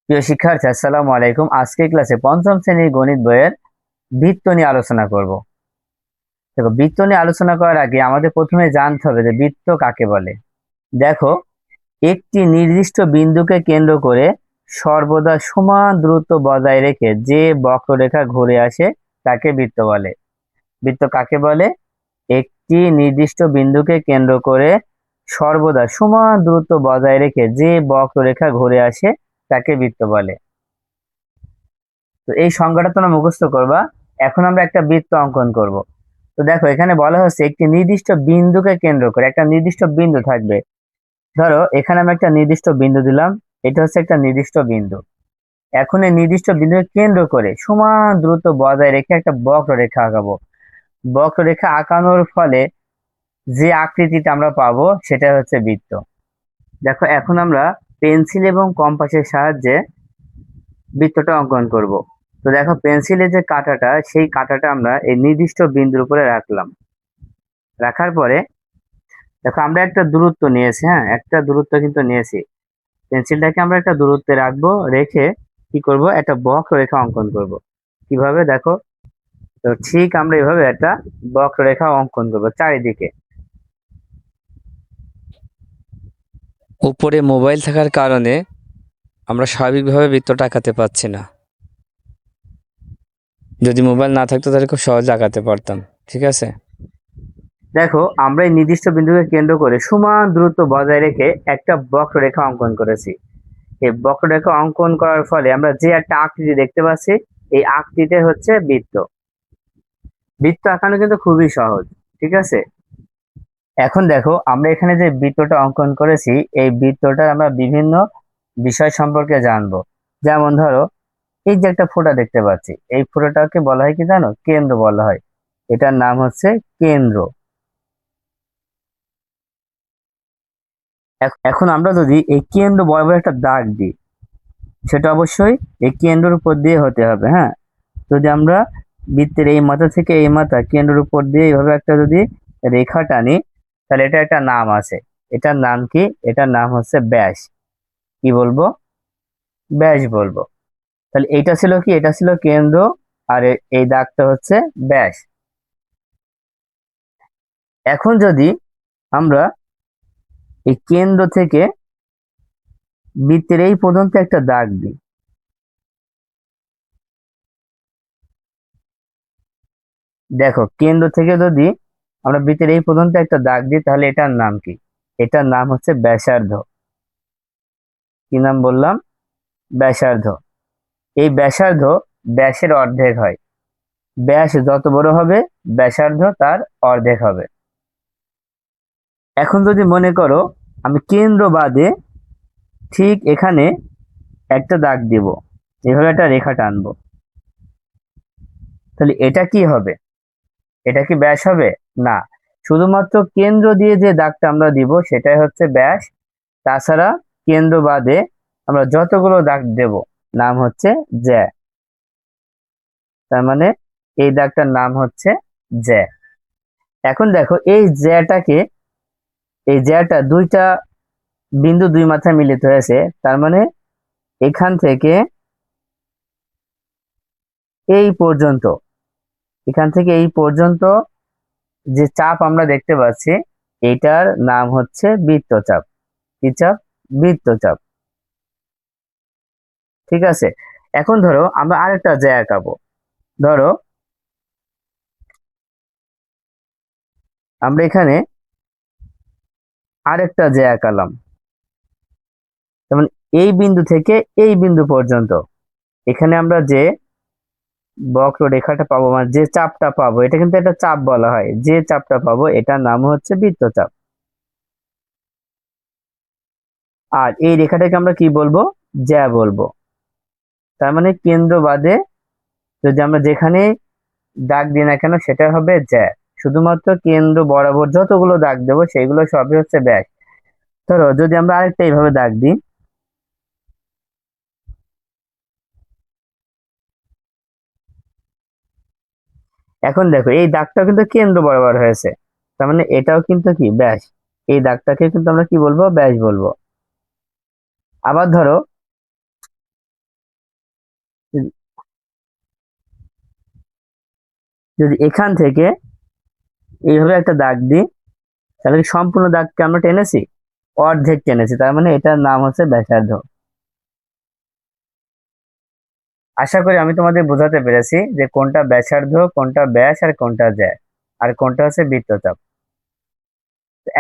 প্রিয় শিক্ষার্থী, আসসালামু আলাইকুম। আজকে ক্লাসে পঞ্চম শ্রেণীর গণিত বইয়ের বৃত্ত নিয়ে আলোচনা করব। দেখো, বৃত্ত নিয়ে আলোচনা করার আগে আমাদের প্রথমে জানতে হবে যে বৃত্ত কাকে বলে। দেখো, একটি নির্দিষ্ট বিন্দুকে কেন্দ্র করে সর্বদা সমান দূরত্ব বজায় রেখে যে বক্ররেখা ঘুরে আসে তাকে বৃত্ত বলে। বৃত্ত কাকে বলে? একটি নির্দিষ্ট বিন্দুকে কেন্দ্র করে সর্বদা সমান দূরত্ব বজায় রেখে যে বক্ররেখা ঘুরে আসে তাকে বৃত্ত বলে। তো এই সংজ্ঞাটা তোমরা মুখস্থ করবা। এখন আমরা একটা বৃত্ত অঙ্কন করব। তো দেখো, এখানে বলা হচ্ছে একটি নির্দিষ্ট বিন্দুকে কেন্দ্র করে একটা নির্দিষ্ট বিন্দু থাকবে। ধরো, এখানে আমি একটা নির্দিষ্ট বিন্দু দিলাম। এটা হচ্ছে একটা নির্দিষ্ট বিন্দু। এখন এই নির্দিষ্ট বিন্দুকে কেন্দ্র করে সমান দূরত্ব বজায় রেখে একটা বক্ররেখা আঁকাবো। বক্ররেখা আঁকানোর ফলে যে আকৃতিটা আমরা পাবো সেটা হচ্ছে বৃত্ত। দেখো, এখন আমরা পেন্সিল এবং কম্পাসের সাহায্যে বৃত্তটা অঙ্কন করব। তো দেখো, পেন্সিলের যে কাঁটাটা, সেই কাঁটাটা আমরা এই নির্দিষ্ট বিন্দুর উপরে রাখলাম। রাখার পরে দেখো, আমরা একটা দূরত্ব নিয়েছি। হ্যাঁ, একটা দূরত্ব কিন্তু নিয়েছি। পেন্সিলটাকে আমরা একটা দূরত্বে রাখবো। রেখে কি করব, একটা বক্ররেখা অঙ্কন করব। কিভাবে দেখো, তো ঠিক আমরা এভাবে একটা বক্ররেখা অঙ্কন করব চারিদিকে। উপরে মোবাইল থাকার কারণে আমরা স্বাভাবিকভাবে বৃত্তটা আঁকাতে পারছি না। যদি মোবাইল না থাকতো তাহলে খুব সহজে আঁকাতে পারতাম। ঠিক আছে। দেখো, আমরা এই নির্দিষ্ট বিন্দুকে কেন্দ্র করে সমান দূরত্ব বজায় রেখে একটা বক্ররেখা অঙ্কন করেছি। এই বক্ররেখা অঙ্কন করার ফলে আমরা যে একটা আকৃতি দেখতে পাচ্ছি, এই আকৃতিটা হচ্ছে বৃত্ত। বৃত্ত আঁকানো কিন্তু খুবই সহজ। ঠিক আছে। এখন দেখো, আমরা এখানে যে বৃত্তটা অঙ্কন করেছি, এই বৃত্তটা আমরা বিভিন্ন বিষয় সম্পর্কে জানবো। যেমন ধরো, এই যে একটা ফোঁটা দেখতে পাচ্ছি, এই ফোঁটাটাকে বলা হয় কি জানো? কেন্দ্র বলা হয়। এটার নাম হচ্ছে কেন্দ্র। এখন আমরা যদি এই কেন্দ্র বরাবর একটা দাগ দিই, সেটা অবশ্যই এই কেন্দ্রের উপর দিয়ে হতে হবে। হ্যাঁ, যদি আমরা বৃত্তের এই মাথা থেকে এই মাথা কেন্দ্রের উপর দিয়ে এইভাবে একটা যদি রেখা টানি, তাহলে এটা একটা নাম আছে। এটার নাম কি? এটার নাম হচ্ছে ব্যাস। কি বলবো? ব্যাস বলবো। তাহলে এইটা ছিল কি? এটা ছিল কেন্দ্র। আর এই দাগটা হচ্ছে ব্যাস। এখন যদি আমরা এই কেন্দ্র থেকে বৃত্তের এই পর্যন্ত একটা দাগ দিই, দেখো, কেন্দ্র থেকে যদি আমরা বৃত্তের এই পর্যন্ত একটা দাগ দিই, তাহলে এটার নাম কি? এটার নাম হচ্ছে ব্যাসার্ধ। কি নাম বললাম? ব্যাসার্ধ। এই ব্যাসার্ধ ব্যাসের অর্ধেক হয়। ব্যাস যত বড় হবে, ব্যাসার্ধ তার অর্ধেক হবে। এখন যদি মনে করো, আমি কেন্দ্র বাদে ঠিক এখানে একটা দাগ দিব, এভাবে একটা রেখা টানবো, তাহলে এটা কি হবে? এটা কি ব্যাস হবে? না। শুধুমাত্র কেন্দ্র দিয়ে যে দাগটা আমরা দিব সেটাই হচ্ছে ব্যাস। তাছাড়া কেন্দ্র বাদে আমরা যতগুলো দাগ দেব, নাম হচ্ছে জ্যা। তার মানে এই দাগটার নাম হচ্ছে জ্যা। এখন দেখো, এই জ্যাটা দুইটা বিন্দু দুই মাথায় মিলিত হয়েছে। তার মানে এখান থেকে এই পর্যন্ত, এখান থেকে এই পর্যন্ত যে চাপ আমরা দেখতে পাচ্ছি, এটার নাম হচ্ছে বৃত্তচাপ। কি চাপ? বৃত্তচাপ। ঠিক আছে। এখন ধরো, আমরা আরেকটা জ্যা আঁকাবো। ধরো, আমরা এখানে আরেকটা জ্যা আঁকালাম। যেমন এই বিন্দু থেকে এই বিন্দু পর্যন্ত, এখানে আমরা যে বক্ররেখাটা পাবো, মানে যে চাপটা পাবো, এটা কিন্তু একটা চাপ বলা হয়। যে চাপটা পাবো এটার নাম হচ্ছে বৃত্তচাপ। আর এই রেখাটাকে আমরা কি বলবো? জ্যা বলবো। তার মানে কেন্দ্র বাদে যদি আমরা যেখানে দাগ দিই না কেন, সেটা হবে জ্যা। শুধুমাত্র কেন্দ্র বরাবর যতগুলো দাগ দেবো সেগুলো সবই হচ্ছে ব্যাস। ধরো, যদি আমরা আরেকটা এইভাবে দাগ দিই, এখন দেখো, এই দাগটা কিন্তু কেন্দ্র বরাবর হয়েছে। তার মানে এটাও কিন্তু কি? ব্যাস। এই দাগটাকে কিন্তু আমরা কি বলবো? ব্যাস বলবো। আবার ধরো, যদি এখান থেকে এইভাবে একটা দাগ দিই, তাহলে কি সম্পূর্ণ দাগকে আমরা টেনেছি? অর্ধেক টেনেছি, তার মানে এটার নাম হচ্ছে ব্যাসার্ধ। আশা করি আমি তোমাদের বোঝাতে পেরেছি যে কোনটা ব্যাসার্ধ, কোনটা ব্যাস, আর কোনটা জ্যা, আর কোনটা হচ্ছে বৃত্তচাপ।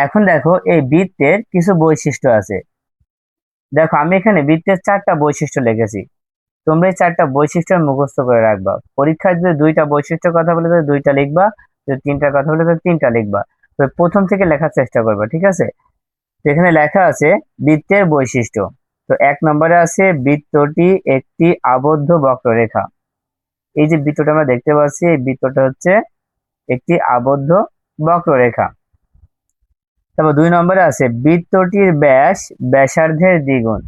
এখন দেখো এই বৃত্তের কিছু বৈশিষ্ট্য আছে। দেখো আমি এখানে বৃত্তের 4টা বৈশিষ্ট্য লিখেছি, তোমরা এই 4টা বৈশিষ্ট্য মুখস্থ করে রাখবা। পরীক্ষায় যদি 2টা বৈশিষ্ট্য কথা বলে তো 2টা লিখবা, যদি 3টার কথা বলে তো 3টা লিখবা। তো প্রথম থেকে লেখার চেষ্টা করবা, ঠিক আছে? তো এখানে লেখা আছে বৃত্তের বৈশিষ্ট্য। তো 1 নম্বরে আছে বৃত্তটি একটি আবদ্ধ বক্ররেখা। এই যে বৃত্তটা আমরা দেখতে পাচ্ছি, এই বৃত্তটা হচ্ছে একটি আবদ্ধ বক্ররেখা। তারপর 2 নম্বরে আছে বৃত্তটির ব্যাস ব্যাসার্ধের দ্বিগুণ।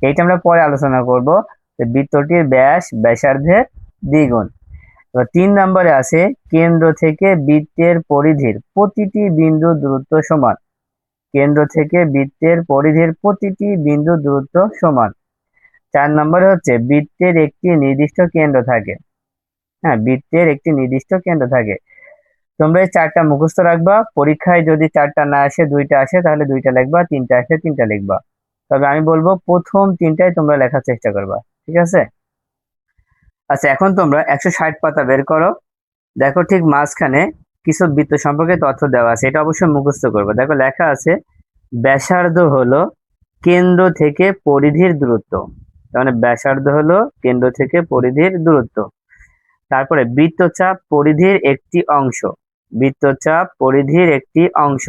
এইটা আমরা পরে আলোচনা করব, যে বৃত্তটির ব্যাস ব্যাসার্ধের দ্বিগুণ। এবার 3 নম্বরে আছে কেন্দ্র থেকে বৃত্তের পরিধির প্রতিটি বিন্দু দূরত্ব সমান। কেন্দ্র থেকে বৃত্তের পরিধির প্রতিটি বিন্দু দূরত্ব সমান। 4 নম্বরে হচ্ছে বৃত্তের একটি নির্দিষ্ট কেন্দ্র থাকে। হ্যাঁ, বৃত্তের একটি নির্দিষ্ট কেন্দ্র থাকে। তোমরা এই 4টা মুখস্থ রাখবা। পরীক্ষায় যদি 4টা না আসে, 2টা আসে, তাহলে 2টা লিখবা, 3টা আসে 3টা লিখবা। তবে আমি বলবো প্রথম 3টাই তোমরা লেখার চেষ্টা করবা, ঠিক আছে? আচ্ছা, এখন তোমরা 160 পাতা বের করো। দেখো ঠিক মাঝখানে কিছু বৃত্ত সম্পর্কে তথ্য দেওয়া আছে, এটা অবশ্যই মুখস্থ করবে। দেখো লেখা আছে ব্যাসার্ধ হলো কেন্দ্র থেকে পরিধির দূরত্ব। তার মানে ব্যাসার্ধ হলো কেন্দ্র থেকে পরিধির দূরত্ব। তারপরে বৃত্তচাপ পরিধির একটি অংশ। বৃত্তচাপ পরিধির একটি অংশ।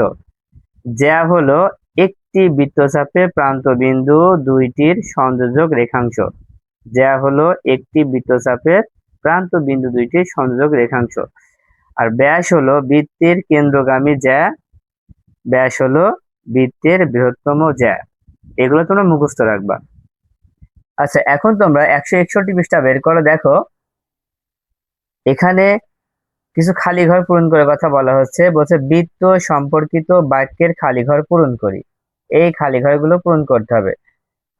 জ্যা হলো একটি বৃত্তচাপে প্রান্ত বিন্দু দুইটির সংযোজক রেখাংশ। জ্যা হলো একটি বৃত্তচাপের প্রান্ত বিন্দু দুইটির সংযোজক রেখাংশ। আর ব্যাস হলো বৃত্তের কেন্দ্রগামী জ্যা। ব্যাস হলো বৃত্তের বৃহত্তম জ্যা। এগুলো তোমরা মুখস্থ রাখবা। আচ্ছা, এখন তোমরা 161 পৃষ্ঠা বের করো। দেখো এখানে কিছু খালি ঘর পূরণ করে কথা বলা হচ্ছে। বলছে বৃত্ত সম্পর্কিত বাক্যের খালি ঘর পূরণ করি। এই খালি ঘরগুলো পূরণ করতে হবে।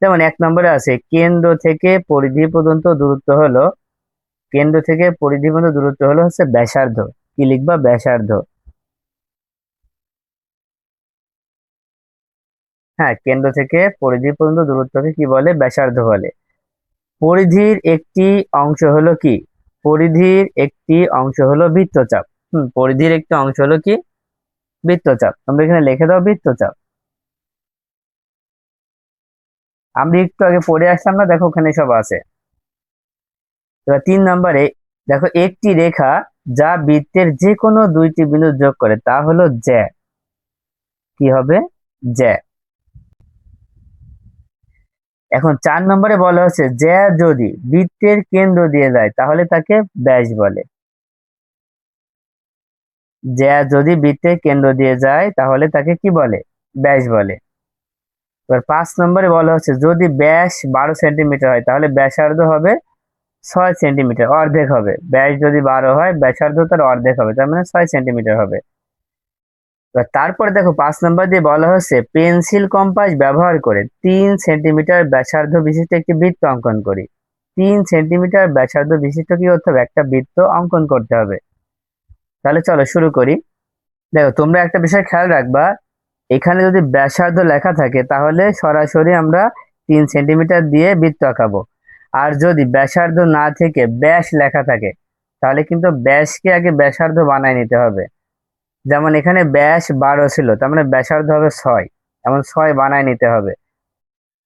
যেমন 1 নম্বরে আছে কেন্দ্র থেকে পরিধি পর্যন্ত দূরত্ব হলো, কেন্দ্র থেকে পরিধি পর্যন্ত দূরত্ব হলো হচ্ছে ব্যাসার্ধ। কি লিখবা? ব্যাসার্ধ। হ্যাঁ, কেন্দ্র থেকে পরিধি পর্যন্ত দূরত্বকে কি বলে? ব্যাসার্ধ বলে। পরিধির একটি অংশ হলো কি? পরিধির একটি অংশ হলো বৃত্তচাপ। পরিধির একটি অংশ হলো কি? বৃত্তচাপ। তোমরা এখানে লিখে দাও বৃত্তচাপ। আমরা একটু আগে পড়ে আসলাম না, দেখো ওখানে সব আছে। এবার 3 নম্বরে দেখো একটি রেখা যা বৃত্তের যে কোনো দুইটি বিন্দু যোগ করে তা হলো জ্যা। কি হবে? জ্যা। এখন 4 নম্বরে বলা হচ্ছে জ্যা যদি বৃত্তের কেন্দ্র দিয়ে যায় তাহলে তাকে ব্যাস বলে। জ্যা যদি বৃত্তের কেন্দ্র দিয়ে যায় তাহলে তাকে কি বলে? ব্যাস বলে। এবার 5 নম্বরে বলা হচ্ছে যদি ব্যাস 12 সেন্টিমিটার হয় তাহলে ব্যাসার্ধ হবে 6 সেন্টিমিটার, অর্ধেক হবে। ব্যাস যদি 12 হয়, ব্যাসার্ধ তার অর্ধেক হবে, তার মানে 6 সেন্টিমিটার হবে। এবার তারপরে দেখো 5 নম্বর দিয়ে বলা হচ্ছে পেন্সিল কম্পাস ব্যবহার করে 3 সেন্টিমিটার ব্যাসার্ধ বিশিষ্ট একটি বৃত্ত অঙ্কন করি। 3 সেন্টিমিটার ব্যাসার্ধ বিশিষ্ট কি করতে হবে? একটা বৃত্ত অঙ্কন করতে হবে। তাহলে চলো শুরু করি। দেখো তোমরা একটা বিষয় খেয়াল রাখবা, এখানে যদি ব্যাসার্ধ লেখা থাকে তাহলে সরাসরি আমরা 3 সেন্টিমিটার দিয়ে বৃত্ত আঁকাবো। আর যদি ব্যাসার্ধ না থেকে ব্যাস লেখা থাকে তাহলে কিন্তু ব্যাসকে আগে ব্যাসার্ধ বানায় নিতে হবে। যেমন এখানে ব্যাস 12 ছিল, তার মানে ব্যাসার্ধ হবে 6, এমন 6 বানায় নিতে হবে।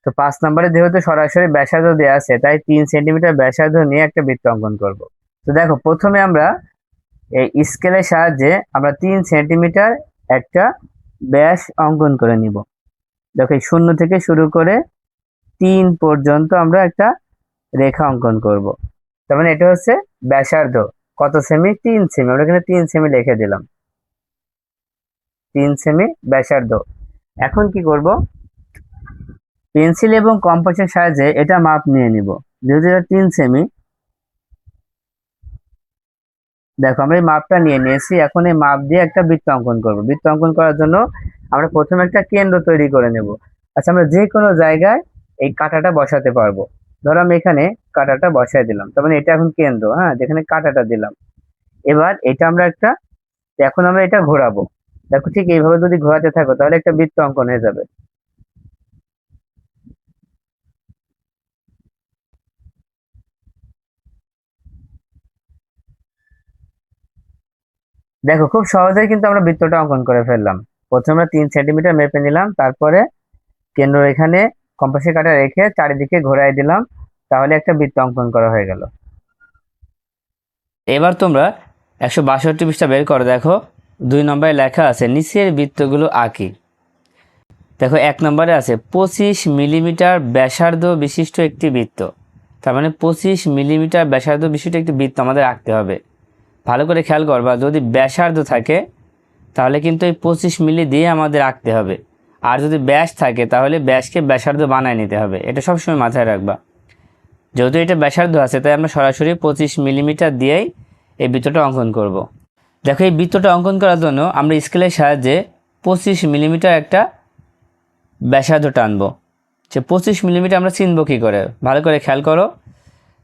তো 5 নম্বরে যেহেতু সরাসরি ব্যাসার্ধ দেওয়া আছে তাই 3 সেন্টিমিটার ব্যাসার্ধ নিয়ে একটা বৃত্ত অঙ্কন করব। তো দেখো প্রথমে আমরা এই স্কেলের সাহায্যে আমরা 3 সেন্টিমিটার একটা ব্যাস অঙ্কন করে নিব। দেখো এই 0 থেকে শুরু করে 3 পর্যন্ত আমরা একটা রেখা অঙ্কন করব। তার মানে এটা হচ্ছে ব্যাসার্ধ। কত সেমি? 3 সেমি। আমরা এখানে 3 সেমি লিখে দিলাম। 3 সেমি ব্যাসার্ধ। এখন কি করব? পেন্সিল এবং কম্পাসের সাহায্যে এটা মাপ নিয়ে নিব। যেহেতু এটা 3 সেমি, দেখো আমরা এই মাপটা নিয়ে নিয়েছি। এখন এই মাপ দিয়ে একটা বৃত্ত অঙ্কন করব। বৃত্ত অঙ্কন করার জন্য আমরা প্রথমে একটা কেন্দ্র তৈরি করে নেব। আচ্ছা, আমরা যে কোনো জায়গায় এই কাঁটাটা বসাতে পারবো। ধরো আমি এখানে কাঁটাটা বসাই দিলাম, তার মানে এটা এখন কেন্দ্র। হ্যাঁ, যেখানে কাঁটাটা দিলাম এবার এটা আমরা একটা, এখন আমরা এটা ঘোরাবো। দেখো ঠিক এইভাবে যদি ঘোরাতে থাকো তাহলে একটা বৃত্ত অঙ্কন হয়ে যাবে। দেখো খুব সহজেই কিন্তু আমরা বৃত্তটা অঙ্কন করে ফেললাম। প্রথমে আমরা 3 সেন্টিমিটার মেপে নিলাম, তারপরে কেন্দ্র এখানে কম্পাসের কাঁটা রেখে চারিদিকে ঘোরাই দিলাম, তাহলে একটা বৃত্ত অঙ্কন করা হয়ে গেল। এবার তোমরা 162 পৃষ্ঠা বের করে দেখো, 2 নম্বরে লেখা আছে নিচের বৃত্তগুলো আঁকি। দেখো 1 নম্বরে আছে 25 মিলিমিটার ব্যাসার্ধ বিশিষ্ট একটি বৃত্ত। তার মানে 25 মিলিমিটার ব্যাসার্ধ বিশিষ্ট একটি বৃত্ত আমাদের আঁকতে হবে। ভালো করে খেয়াল করবা, যদি ব্যাসার্ধ থাকে তাহলে কিন্তু এই 25 মিলি দিয়ে আমাদের আঁকতে হবে, আর যদি ব্যাস থাকে তাহলে ব্যাসকে ব্যাসার্ধ বানায় নিতে হবে। এটা সবসময় মাথায় রাখবা। যেহেতু এটা ব্যাসার্ধ আছে তাই আমরা সরাসরি 25 মিলিমিটার দিয়েই এই বৃত্তটা অঙ্কন করব। দেখো এই বৃত্তটা অঙ্কন করার জন্য আমরা স্কেলের সাহায্যে 25 মিলিমিটার একটা ব্যাসার্ধ টানবো। যে 25 মিলিমিটার আমরা চিনবো কী করে, ভালো করে খেয়াল করো।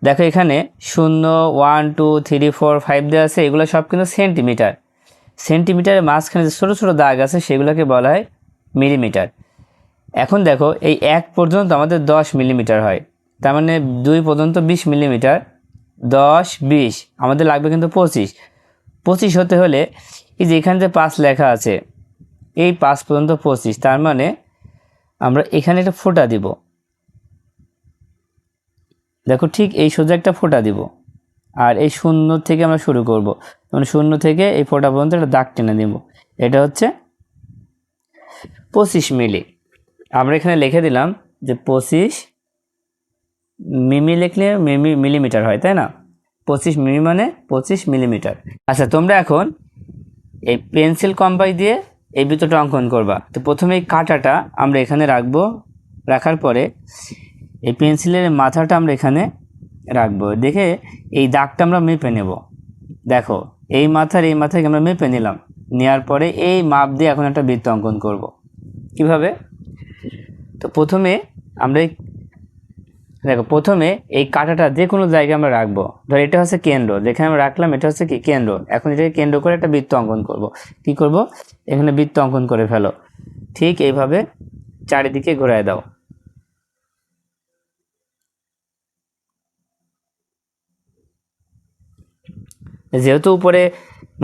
দেখো এখানে 0, 1, 2, 3, 4, 5 দেওয়া আছে, এগুলো সব কিন্তু সেন্টিমিটার। সেন্টিমিটারের মাঝখানে যে ছোটো ছোটো দাগ আছে সেগুলোকে বলা হয় মিলিমিটার। এখন দেখো এই 1 পর্যন্ত আমাদের 10 মিলিমিটার হয়, তার মানে 2 পর্যন্ত 20 মিলিমিটার, 10, 20 আমাদের লাগবে কিন্তু 25 হতে হলে এই যে এখানে যে 5 লেখা আছে, এই 5 পর্যন্ত 25, তার মানে আমরা এখানে একটা ফোঁটা দিব। দেখো ঠিক এই সোজা একটা ফোঁটা দিব, আর এই 0 থেকে আমরা শুরু করব, মানে 0 থেকে এই ফোঁটা পর্যন্ত একটা দাগ টেনে দেব। এটা হচ্ছে 25 মিলি। আমরা এখানে লিখে দিলাম যে 25 মিমি, লিখলে মিলিমিটার হয়, তাই না? 25 মিমি মানে 25 মিলিমিটার। আচ্ছা তোমরা এখন এই পেন্সিল কম্পাস দিয়ে এই বৃত্তটা অঙ্কন করবা। তো প্রথমে এই কাঁটাটা আমরা এখানে রাখবো, রাখার পরে এই পেন্সিলের মাথাটা আমরা এখানে রাখবো, দেখে এই দাগটা আমরা মেপে নেব। দেখো এই মাথাকে আমরা মেপে নিলাম, নেওয়ার পরে এই মাপ দিয়ে এখন একটা বৃত্ত অঙ্কন করব। কিভাবে? তো প্রথমে আমরা দেখো প্রথমে এই কাঁটাটা যে কোনো জায়গায় আমরা রাখবো। ধর এটা হচ্ছে কেন্দ্র, যেখানে আমরা রাখলাম এটা হচ্ছে কি কেন্দ্র। এখন এটাকে কেন্দ্র করে একটা বৃত্ত অঙ্কন করব। কি করব? এখানে বৃত্ত অঙ্কন করে ফেলো। ঠিক এইভাবে চারিদিকে ঘোরায় দাও। যেহেতু উপরে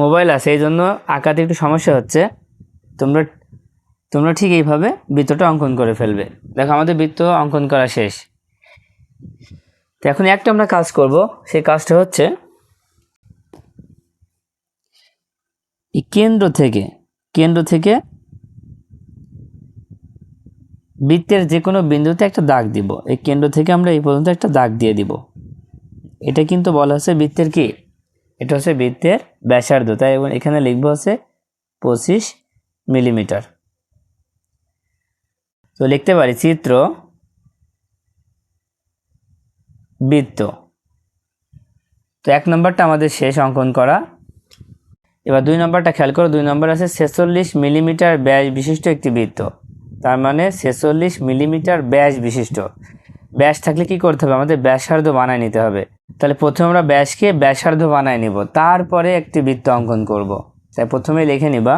মোবাইল আছে এই জন্য আঁকাতে একটু সমস্যা হচ্ছে, তোমরা তোমরা ঠিক এইভাবে বৃত্তটা অঙ্কন করে ফেলবে। দেখো আমাদের বৃত্ত অঙ্কন করা শেষ। তো এখন একটা আমরা কাজ করব, সেই কাজটা হচ্ছে এই কেন্দ্র থেকে বৃত্তের যে কোনো বিন্দুতে একটা দাগ দিব। এই কেন্দ্র থেকে আমরা এই পর্যন্ত একটা দাগ দিয়ে দিব। এটা কিন্তু বলা হচ্ছে বৃত্তের কি, এটা হচ্ছে বৃত্তের ব্যাসার্ধ, তাই এখানে লিখবো হচ্ছে 25 মিলিমিটার। তো লিখতে পারি চিত্র বৃত্ত। তো 1 নম্বরটা আমাদের শেষ অঙ্কন করা। এবার 2 নম্বরটা খেয়াল করো। 2 নম্বর আছে 46 মিলিমিটার ব্যাস বিশিষ্ট একটি বৃত্ত। তার মানে 46 মিলিমিটার ব্যাস বিশিষ্ট। ব্যাস থাকলে কি করতে হবে? আমাদের ব্যাসার্ধ বানায় নিতে হবে। তাহলে প্রথমে আমরা ব্যাসকে ব্যাসার্ধ বানায় নিব, তারপরে একটি বৃত্ত অঙ্কন করব। তাই প্রথমে লিখে নিবা।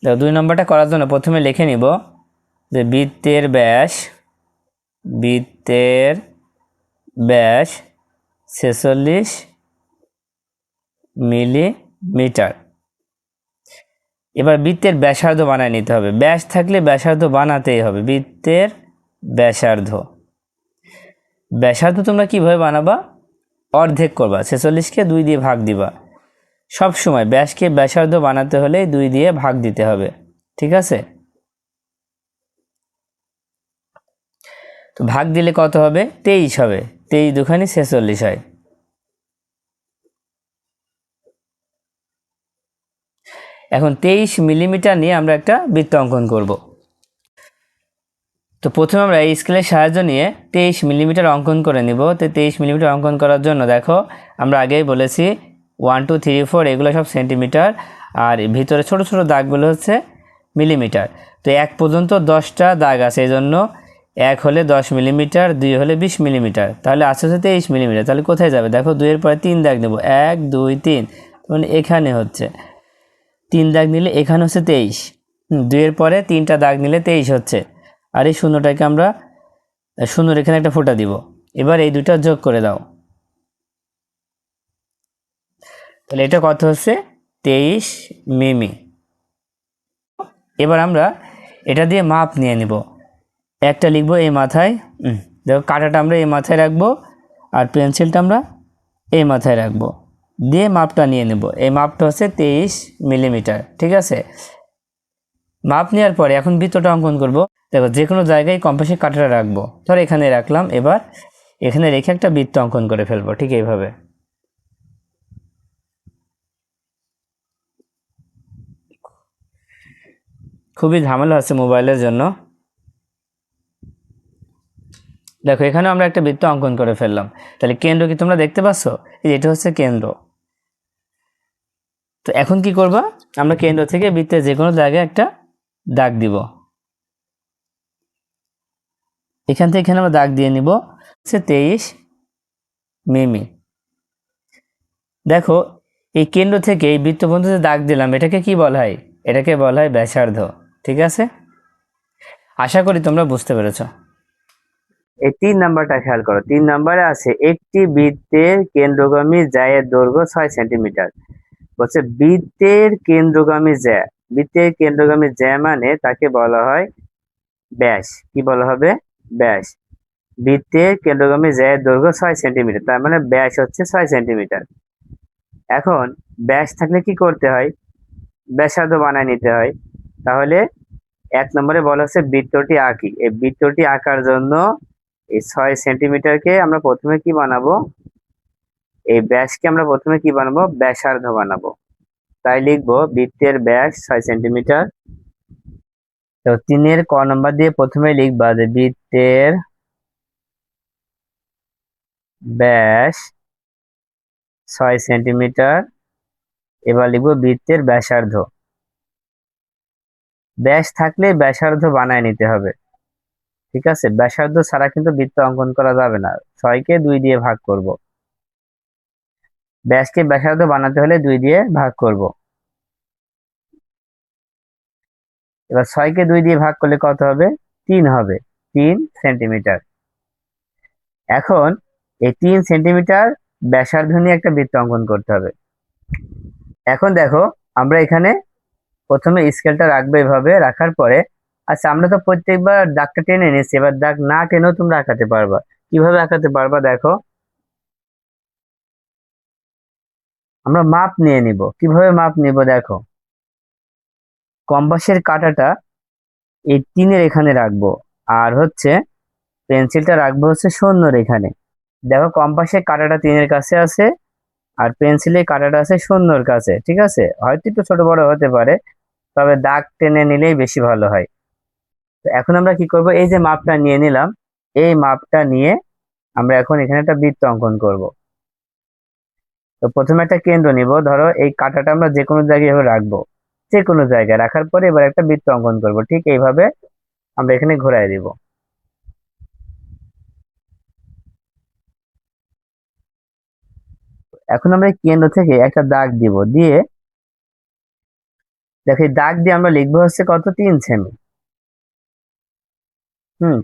2 নম্বরটা করার জন্য প্রথমে লিখে নিব যে বৃত্তের ব্যাস 46 মিলিমিটার। এবার বৃত্তের ব্যাসার্ধ বানায় নিতে হবে। ব্যাস থাকলে ব্যাসার্ধ বানাতেই হবে। বৃত্তের ব্যাসার্ধ তোমরা কিভাবে বানাবা? অর্ধেক করবা, 46কে 2 দিয়ে ভাগ দিবা। সব সময় ব্যাসকে ব্যাসার্ধ বানাতে হলে 2 দিয়ে ভাগ দিতে হবে, ঠিক আছে? তো ভাগ দিলে কত হবে? 23 হবে। 23 দুখানি 46 হয়। এখন 23 মিলিমিটার নিয়ে আমরা একটা বৃত্ত অঙ্কন করব। তো প্রথমে আমরা এই স্কেলের সাহায্য নিয়ে 23 মিলিমিটার অঙ্কন করে নিব। তো 23 মিলিমিটার অঙ্কন করার জন্য দেখো আমরা আগেই বলেছি 1, 2, 3, 4 এগুলো সব সেন্টিমিটার, আর ভিতরে ছোট ছোট দাগগুলো হচ্ছে মিলিমিটার। তো 1 পর্যন্ত 10টা দাগ আছে, এই জন্য 1 হলে 10 মিলিমিটার, 2 হলে 20 মিলিমিটার, তাহলে আছে হচ্ছে 23 মিলিমিটার। তাহলে কোথায় যাবে? দেখো 2 এর পরে 3 দাগ নেব, 1, 2, 3, মানে এখানে হচ্ছে 3 দাগ নিলে এখানে হচ্ছে 23, 2 এর পরে 3টা দাগ নিলে 23 হচ্ছে। আর এই শূন্যটাকে আমরা শূন্যর এখানে একটা ফোঁটা দিব। এবার এই দুটো যোগ করে দাও, তাহলে এটা কত হচ্ছে 23 মিমি। এবার আমরা এটা দিয়ে মাপ নিয়ে নিব। একটা লিখবো এই মাথায়, দেখো কাঁটাটা আমরা এই মাথায় রাখবো আর পেন্সিলটা আমরা এই মাথায় রাখবো, দিয়ে মাপটা নিয়ে নেব। এই মাপটা হচ্ছে 23 মিলিমিটার, ঠিক আছে। মাপ নেওয়ার পরে এখন বৃত্তটা অঙ্কন করব। দেখো যে কোনো জায়গায় কম্পাসের কাঁটাটা রাখবো, ধর এখানে রাখলাম। এবার এখানে রেখে একটা বৃত্ত অঙ্কন করে ফেলবো, ঠিক এইভাবে। খুবই ঝামেলা হচ্ছে মোবাইলের জন্য। দেখো এখানে আমরা একটা বৃত্ত অঙ্কন করে ফেললাম। তাহলে কেন্দ্র কি তোমরা দেখতে পাচ্ছ? এই এটা হচ্ছে কেন্দ্র। তো এখন কি করবা, আমরা কেন্দ্র থেকে বৃত্তের যে কোনো জায়গায় একটা দাগ দিব। এখান থেকে এখানে আমরা দাগ দিয়ে নিব হচ্ছে 23 মিমি। দেখো এই কেন্দ্র থেকে এই বৃত্ত পর্যন্ত যে দাগ দিলাম, এটাকে কি বলা হয়? এটাকে বলা হয় ব্যাসার্ধ, ঠিক আছে। আশা করি তোমরা বুঝতে পেরেছ। এই 3 নাম্বারটা খেয়াল করো। 3 নাম্বারে আছে একটি বৃত্তের কেন্দ্রগামী জ্যায়ের দৈর্ঘ্য 6 সেন্টিমিটার। বলছে বৃত্তের কেন্দ্রগামী জ্যা, বৃত্তের কেন্দ্রগামী জ্যা মানে তাকে বলা হয় ব্যাস। কি বলা হবে? ব্যাস। বৃত্তের কেন্দ্রগামী জ্যায়ের দৈর্ঘ্য 6 সেন্টিমিটার, তার মানে ব্যাস হচ্ছে 6 সেন্টিমিটার। এখন ব্যাস থাকলে কি করতে হয়? ব্যাসার্ধ বানায় নিতে হয়। তাহলে 1 নম্বরে বলা হচ্ছে বৃত্তটি আঁকি। এই বৃত্তটি আঁকার জন্য এই 6 সেন্টিমিটারকে আমরা প্রথমে কি বানাবো? এই ব্যাসকে আমরা প্রথমে কি বানাবো? ব্যাসার্ধ বানাবো। তাই লিখবো বৃত্তের ব্যাস 6 সেন্টিমিটার। তো 3-এর ক নম্বর দিয়ে প্রথমে লিখবা যে বৃত্তের ব্যাস 6 সেন্টিমিটার। এবার লিখবো বৃত্তের ব্যাসার্ধ। ব্যাস থাকলে ব্যাসার্ধ বানায় নিতে হবে, ঠিক আছে। ব্যাসার্ধ ছাড়া কিন্তু বৃত্ত অঙ্কন করা যাবে না। 6কে 2 দিয়ে ভাগ করব। ব্যাসকে ব্যাসার্ধ বানাতে হলে 2 দিয়ে ভাগ করব। এবার 6কে 2 দিয়ে ভাগ করলে কত হবে? 3 হবে। 3 সেন্টিমিটার। এখন এই 3 সেন্টিমিটার ব্যাসার্ধ নিয়ে একটা বৃত্ত অঙ্কন করতে হবে। এখন দেখো আমরা এখানে প্রথমে স্কেলটা রাখবো এভাবে। রাখার পরে আচ্ছা, আমরা তো প্রত্যেকবার দাগটা টেনে নিয়েছি, এবার দাগ না টেনেও তোমরা আঁকাতে পারবা। কিভাবে আঁকাতে পারবা দেখো, আমরা মাপ নিয়ে নিব। কিভাবে মাপ নিব দেখো, কম্পাসের কাঁটাটা এই 3-এর এখানে রাখবো, আর হচ্ছে পেন্সিলটা রাখবো হচ্ছে 0-এর এখানে। দেখো কম্পাসের কাঁটাটা 3-এর কাছে আছে আর পেন্সিলের কাঁটাটা আছে 0-এর কাছে, ঠিক আছে। হয়তো একটু ছোট বড় হতে পারে, তবে দাগ টেনে নিলেই বেশি ভালো হয়। তো এখন আমরা কি করব, এই যে মাপটা নিয়ে নিলাম, এই মাপটা নিয়ে আমরা এখন এখানে একটা বৃত্ত অঙ্কন করব। তো প্রথমে একটা কেন্দ্র নিব। ধরো এই কাঁটাটা আমরা যে কোনো জায়গায় এভাবে রাখবো, যে কোনো জায়গায় রাখার পরে এবার একটা বৃত্ত অঙ্কন করব। ঠিক এইভাবে আমরা এখানে ঘোরায় দিব। এখন আমরা এই কেন্দ্র থেকে একটা দাগ দিব, দিয়ে দেখো এই দাগ দিয়ে আমরা লিখবো হচ্ছে কত? 3 সেমি।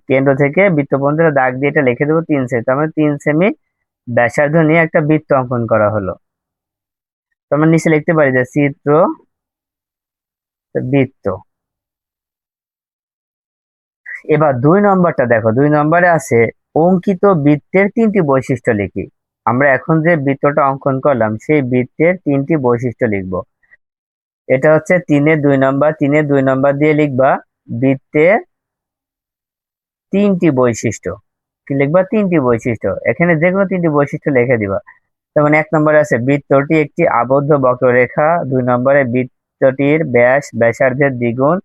কেন্দ্র থেকে বৃত্ত পর্যন্ত একটা দাগ দিয়ে এটা লিখে দেবো 3 সেমি। তার মানে 3 সেমি ব্যাসার্ধ নিয়ে একটা বৃত্ত অঙ্কন করা হলো। তো আমরা নিচে লিখতে পারি যে চিত্র বৃত্ত। এবার 2 নম্বরটা দেখো, 2 নম্বরে আছে অঙ্কিত বৃত্তের 3টি বৈশিষ্ট্য লিখি। আমরা এখন যে বৃত্তটা অঙ্কন করলাম সেই বৃত্তের 3টি বৈশিষ্ট্য লিখব। এটা হচ্ছে 3-এর 2 নম্বর। 3-এর 2 নম্বর দিয়ে লিখবা বৃত্তের 3টি বৈশিষ্ট্য। কি লিখবা? 3টি বৈশিষ্ট্য। এখানে যে কোনো 3টি বৈশিষ্ট্য লিখে দিবা। যেমন 1 নম্বরে আছে বৃত্তটি একটি আবদ্ধ বক্ররেখা। 2 নম্বরে বৃত্তটির ব্যাস ব্যাসার্ধের দ্বিগুণ।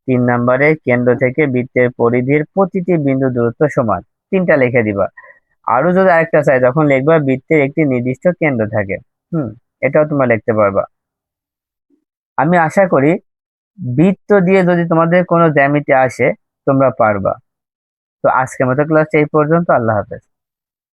3 নম্বরে কেন্দ্র থেকে বৃত্তের পরিধির প্রতিটি বিন্দু দূরত্ব সমান। 3টা লিখে দিবা। আরো যদি আরেকটা চাই তখন লিখবা বৃত্তের একটি নির্দিষ্ট কেন্দ্র থাকে। এটাও তোমরা লিখতে পারবা। আমি আশা করি বৃত্ত দিয়ে যদি তোমাদের কোনো জ্যামিতি আসে তোমরা পারবা। তো আজকের মতো ক্লাস এই পর্যন্ত। আল্লাহ হাফেজ।